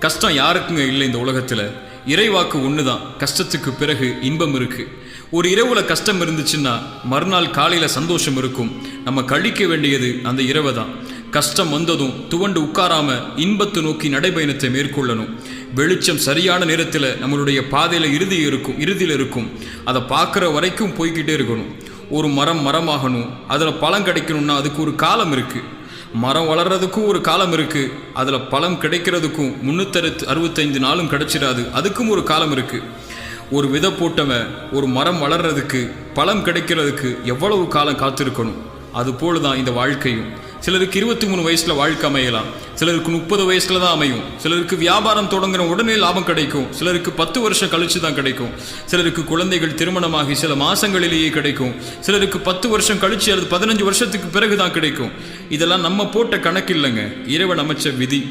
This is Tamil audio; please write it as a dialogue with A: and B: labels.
A: கஷ்டம் யாருக்குங்க இல்லை இந்த உலகத்தில்? இறைவாக்கு ஒன்று தான், கஷ்டத்துக்கு பிறகு இன்பம் இருக்குது. ஒரு இரவுல கஷ்டம் இருந்துச்சுன்னா மறுநாள் காலையில் சந்தோஷம் இருக்கும். நம்ம கழிக்க வேண்டியது அந்த இரவை தான். கஷ்டம் வந்ததும் துவண்டு உட்காராம இன்பத்தை நோக்கி நடைபயணத்தை மேற்கொள்ளணும். வெளிச்சம் சரியான நேரத்தில் நம்மளுடைய பாதையில் இறுதியில் இருக்கும். அதை பார்க்குற வரைக்கும் போய்கிட்டே இருக்கணும். ஒரு மரமாகணும், அதில் பழம் கிடைக்கணும்னா அதுக்கு ஒரு காலம் இருக்குது. மரம் வளர்றதுக்கும் ஒரு காலம் இருக்குது. அதில் பழம் கிடைக்கிறதுக்கும் 365 நாளும் கிடைச்சிடாது, அதுக்கும் ஒரு காலம் இருக்குது. ஒரு விதை போட்டவன் ஒரு மரம் வளர்றதுக்கு பழம் கிடைக்கிறதுக்கு எவ்வளவு காலம் காத்திருக்கணும். அதுபோல தான் இந்த வாழ்க்கையும். சிலருக்கு 23 வயசில் வாழ்க்கை அமையலாம், சிலருக்கு 30 வயசில் தான் அமையும். சிலருக்கு வியாபாரம் தொடங்குற உடனே லாபம் கிடைக்கும், சிலருக்கு 10 வருஷம் கழித்து தான் கிடைக்கும். சிலருக்கு குழந்தைகள் திருமணமாகி சில மாதங்களிலேயே கிடைக்கும், சிலருக்கு 10 வருஷம் கழித்து அல்லது 15 வருஷத்துக்கு பிறகு தான் கிடைக்கும். இதெல்லாம் நம்ம போட்ட கணக்கு இல்லைங்க, இறைவன் அமைச்ச விதி.